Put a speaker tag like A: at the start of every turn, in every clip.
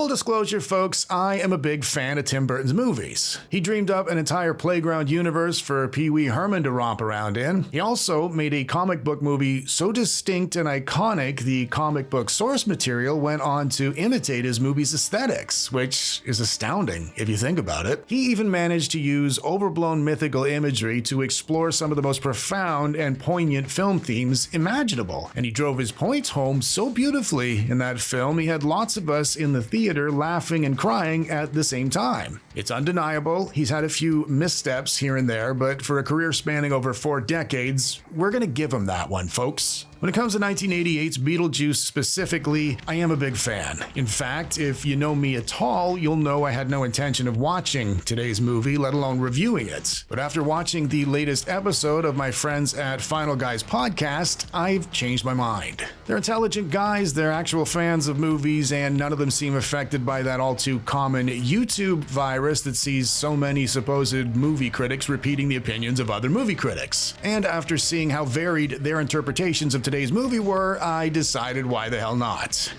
A: Full disclosure, folks, I am a big fan of Tim Burton's movies. He dreamed up an entire playground universe for Pee Wee Herman to romp around in. He also made a comic book movie so distinct and iconic, the comic book source material went on to imitate his movie's aesthetics, which is astounding if you think about it. He even managed to use overblown mythical imagery to explore some of the most profound and poignant film themes imaginable. And he drove his points home so beautifully in that film, he had lots of us in the theater laughing and crying at the same time. It's undeniable, he's had a few missteps here and there, but for a career spanning over 4 decades, we're gonna give him that one, folks. When it comes to 1988's Beetlejuice specifically, I am a big fan. In fact, if you know me at all, you'll know I had no intention of watching today's movie, let alone reviewing it. But after watching the latest episode of my friends at Final Guys podcast, I've changed my mind. They're intelligent guys, they're actual fans of movies, and none of them seem affected by that all too common YouTube virus that sees so many supposed movie critics repeating the opinions of other movie critics. And after seeing how varied their interpretations of today's movie were, I decided why the hell not.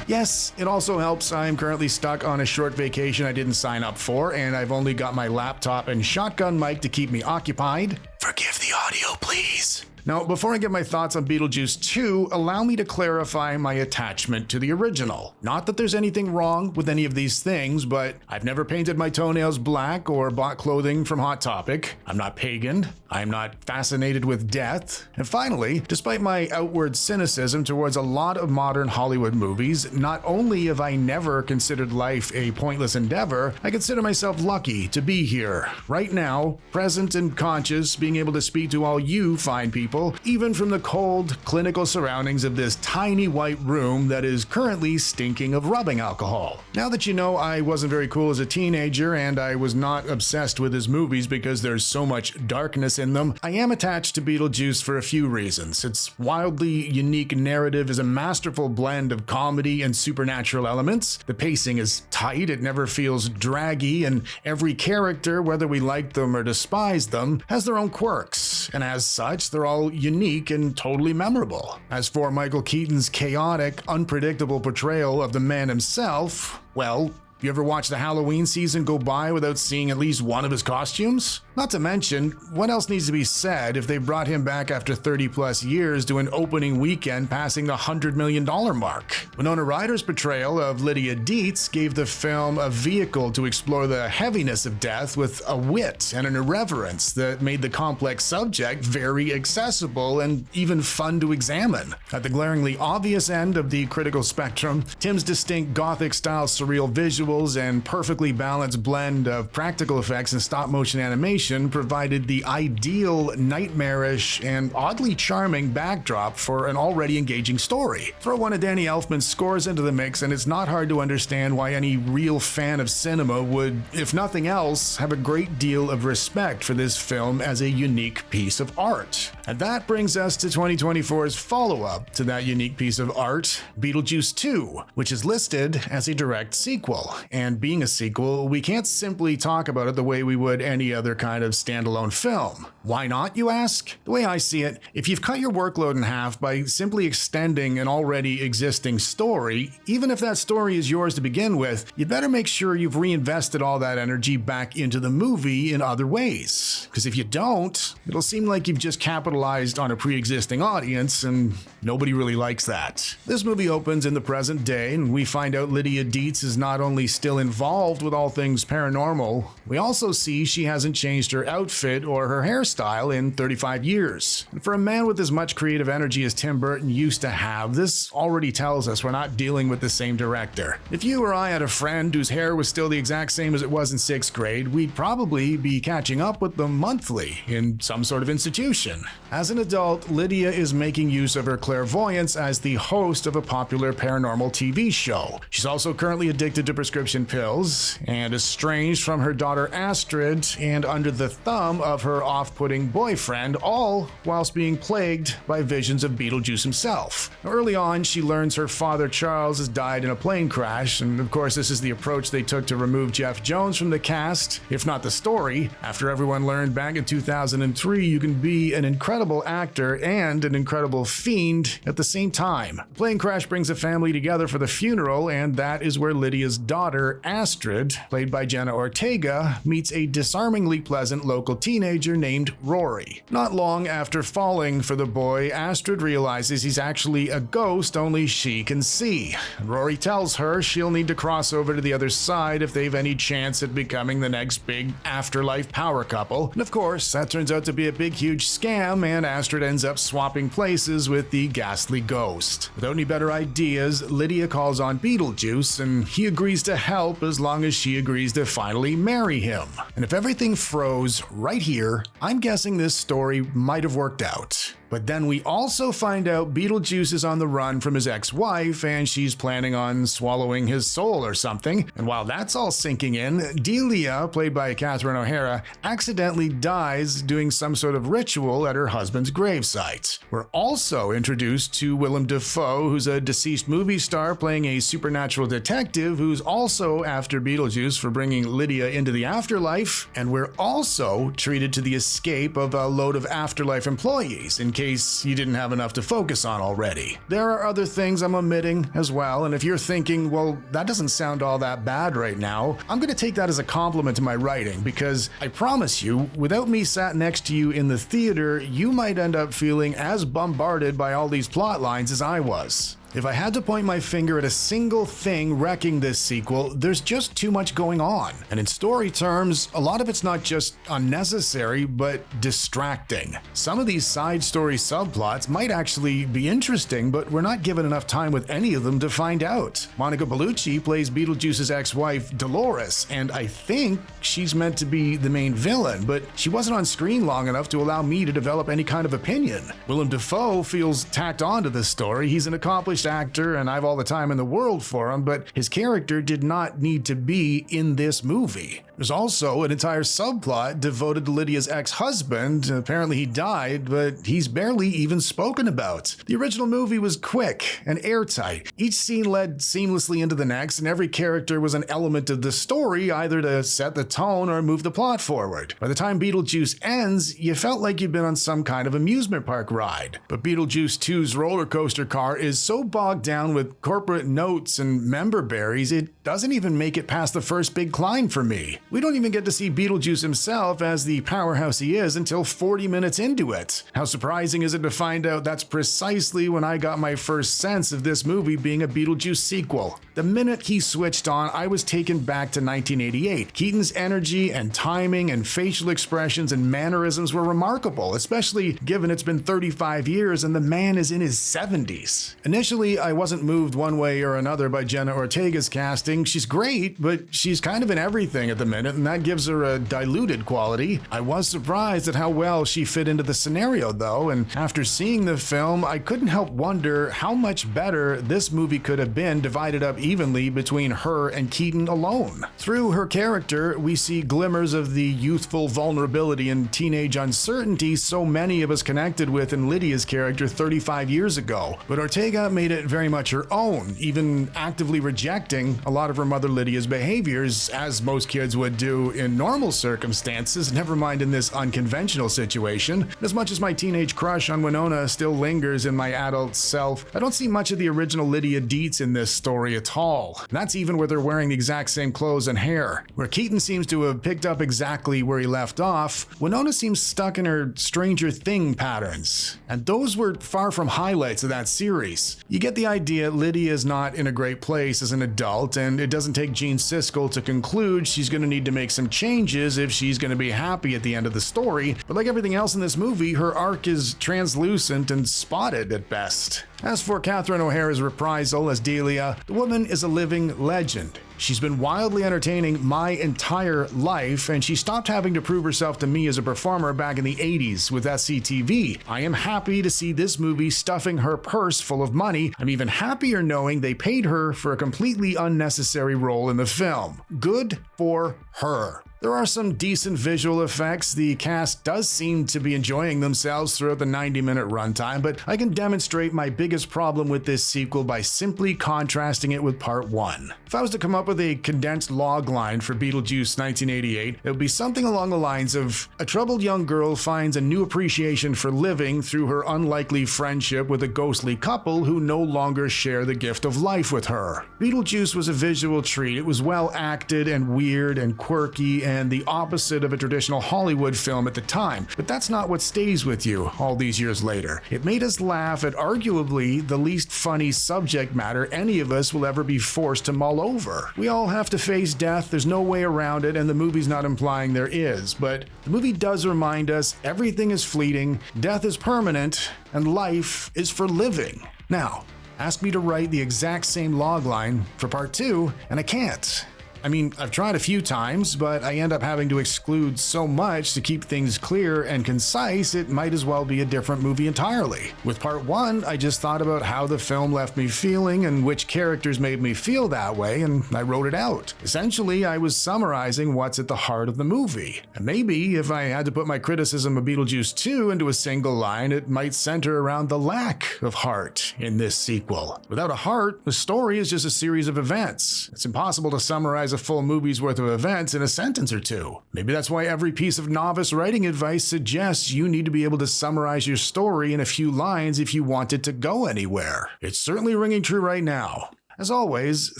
A: Yes, it also helps I'm currently stuck on a short vacation I didn't sign up for, and I've only got my laptop and shotgun mic to keep me occupied. Forgive the audio, please. Now, before I get my thoughts on Beetlejuice 2, allow me to clarify my attachment to the original. Not that there's anything wrong with any of these things, but I've never painted my toenails black or bought clothing from Hot Topic. I'm not pagan. I'm not fascinated with death. And finally, despite my outward cynicism towards a lot of modern Hollywood movies, not only have I never considered life a pointless endeavor, I consider myself lucky to be here, right now, present and conscious, being able to speak to all you fine people, even from the cold, clinical surroundings of this tiny white room that is currently stinking of rubbing alcohol. Now that you know I wasn't very cool as a teenager and I was not obsessed with his movies because there's so much darkness in them, I am attached to Beetlejuice for a few reasons. Its wildly unique narrative is a masterful blend of comedy and supernatural elements. The pacing is tight, it never feels draggy, and every character, whether we like them or despise them, has their own quirks, and as such, they're all unique and totally memorable. As for Michael Keaton's chaotic, unpredictable portrayal of the man himself, well, you ever watch the Halloween season go by without seeing at least one of his costumes? Not to mention, what else needs to be said if they brought him back after 30 plus years to an opening weekend passing the $100 million mark? Winona Ryder's portrayal of Lydia Dietz gave the film a vehicle to explore the heaviness of death with a wit and an irreverence that made the complex subject very accessible and even fun to examine. At the glaringly obvious end of the critical spectrum, Tim's distinct Gothic-style surreal visuals and perfectly balanced blend of practical effects and stop-motion animation provided the ideal, nightmarish, and oddly charming backdrop for an already engaging story. Throw one of Danny Elfman's scores into the mix and it's not hard to understand why any real fan of cinema would, if nothing else, have a great deal of respect for this film as a unique piece of art. And that brings us to 2024's follow-up to that unique piece of art, Beetlejuice 2, which is listed as a direct sequel. And being a sequel, we can't simply talk about it the way we would any other kind of standalone film. Why not, you ask? The way I see it, if you've cut your workload in half by simply extending an already existing story, even if that story is yours to begin with, you better make sure you've reinvested all that energy back into the movie in other ways. Because if you don't, it'll seem like you've just capitalized on a pre-existing audience, and nobody really likes that. This movie opens in the present day, and we find out Lydia Dietz is not only still involved with all things paranormal, we also see she hasn't changed her outfit or her hairstyle in 35 years. And for a man with as much creative energy as Tim Burton used to have, this already tells us we're not dealing with the same director. If you or I had a friend whose hair was still the exact same as it was in 6th grade, we'd probably be catching up with them monthly in some sort of institution. As an adult, Lydia is making use of her clairvoyance as the host of a popular paranormal TV show. She's also currently addicted to prescription prescription pills, and estranged from her daughter Astrid, and under the thumb of her off-putting boyfriend, all whilst being plagued by visions of Beetlejuice himself. Early on, she learns her father Charles has died in a plane crash, and of course this is the approach they took to remove Jeff Jones from the cast, if not the story, after everyone learned back in 2003 you can be an incredible actor and an incredible fiend at the same time. The plane crash brings a family together for the funeral, and that is where Lydia's daughter, Astrid, played by Jenna Ortega, meets a disarmingly pleasant local teenager named Rory. Not long after falling for the boy, Astrid realizes he's actually a ghost only she can see. Rory tells her she'll need to cross over to the other side if they've any chance at becoming the next big afterlife power couple. And of course, that turns out to be a big huge scam, and Astrid ends up swapping places with the ghastly ghost. Without any better ideas, Lydia calls on Beetlejuice, and he agrees to help as long as she agrees to finally marry him. And if everything froze right here, I'm guessing this story might have worked out. But then we also find out Beetlejuice is on the run from his ex-wife, and she's planning on swallowing his soul or something. And while that's all sinking in, Delia, played by Catherine O'Hara, accidentally dies doing some sort of ritual at her husband's gravesite. We're also introduced to Willem Dafoe, who's a deceased movie star playing a supernatural detective who's also after Beetlejuice for bringing Lydia into the afterlife. And we're also treated to the escape of a load of afterlife employees, in case you didn't have enough to focus on already. There are other things I'm omitting as well, and if you're thinking, well, that doesn't sound all that bad right now, I'm going to take that as a compliment to my writing, because I promise you, without me sat next to you in the theater, you might end up feeling as bombarded by all these plot lines as I was. If I had to point my finger at a single thing wrecking this sequel, there's just too much going on. And in story terms, a lot of it's not just unnecessary, but distracting. Some of these side story subplots might actually be interesting, but we're not given enough time with any of them to find out. Monica Bellucci plays Beetlejuice's ex-wife, Dolores, and I think she's meant to be the main villain, but she wasn't on screen long enough to allow me to develop any kind of opinion. Willem Dafoe feels tacked onto this story. He's an accomplished actor, and I've all the time in the world for him, but his character did not need to be in this movie. There's also an entire subplot devoted to Lydia's ex-husband. Apparently he died, but he's barely even spoken about. The original movie was quick and airtight. Each scene led seamlessly into the next, and every character was an element of the story, either to set the tone or move the plot forward. By the time Beetlejuice ends, you felt like you'd been on some kind of amusement park ride. But Beetlejuice 2's roller coaster car is so bogged down with corporate notes and member berries, it doesn't even make it past the first big climb for me. We don't even get to see Beetlejuice himself as the powerhouse he is until 40 minutes into it. How surprising is it to find out that's precisely when I got my first sense of this movie being a Beetlejuice sequel. The minute he switched on, I was taken back to 1988. Keaton's energy and timing and facial expressions and mannerisms were remarkable, especially given it's been 35 years and the man is in his 70s. Initially, I wasn't moved one way or another by Jenna Ortega's casting. She's great, but she's kind of in everything at the minute, and that gives her a diluted quality. I was surprised at how well she fit into the scenario, though, and after seeing the film, I couldn't help wonder how much better this movie could have been divided up evenly between her and Keaton alone. Through her character, we see glimmers of the youthful vulnerability and teenage uncertainty so many of us connected with in Lydia's character 35 years ago, but Ortega made it very much her own, even actively rejecting a lot of her mother Lydia's behaviors, as most kids would do in normal circumstances, never mind in this unconventional situation. As much as my teenage crush on Winona still lingers in my adult self, I don't see much of the original Lydia Dietz in this story at all. And that's even where they're wearing the exact same clothes and hair. Where Keaton seems to have picked up exactly where he left off, Winona seems stuck in her Stranger Thing patterns. And those were far from highlights of that series. You get the idea Lydia is not in a great place as an adult, and it doesn't take Gene Siskel to conclude she's going to need to make some changes if she's going to be happy at the end of the story. But like everything else in this movie, her arc is translucent and spotted at best. As for Catherine O'Hara's reprisal as Delia, the woman is a living legend. She's been wildly entertaining my entire life, and she stopped having to prove herself to me as a performer back in the 80s with SCTV. I am happy to see this movie stuffing her purse full of money. I'm even happier knowing they paid her for a completely unnecessary role in the film. Good for her. There are some decent visual effects. The cast does seem to be enjoying themselves throughout the 90-minute runtime, but I can demonstrate my biggest problem with this sequel by simply contrasting it with Part 1. If I was to come up with a condensed log line for Beetlejuice 1988, it would be something along the lines of: a troubled young girl finds a new appreciation for living through her unlikely friendship with a ghostly couple who no longer share the gift of life with her. Beetlejuice was a visual treat. It was well acted and weird and quirky, and the opposite of a traditional Hollywood film at the time. But that's not what stays with you all these years later. It made us laugh at arguably the least funny subject matter any of us will ever be forced to mull over. We all have to face death, there's no way around it, and the movie's not implying there is. But the movie does remind us everything is fleeting, death is permanent, and life is for living. Now, ask me to write the exact same log line for Part 2, and I can't. I mean, I've tried a few times, but I end up having to exclude so much to keep things clear and concise, it might as well be a different movie entirely. With Part 1, I just thought about how the film left me feeling and which characters made me feel that way, and I wrote it out. Essentially, I was summarizing what's at the heart of the movie. And maybe if I had to put my criticism of Beetlejuice 2 into a single line, it might center around the lack of heart in this sequel. Without a heart, the story is just a series of events. It's impossible to summarize a full movie's worth of events in a sentence or two. Maybe that's why every piece of novice writing advice suggests you need to be able to summarize your story in a few lines if you want it to go anywhere. It's certainly ringing true right now. As always,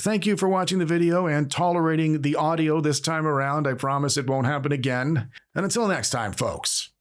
A: thank you for watching the video and tolerating the audio this time around. I promise it won't happen again. And until next time, folks.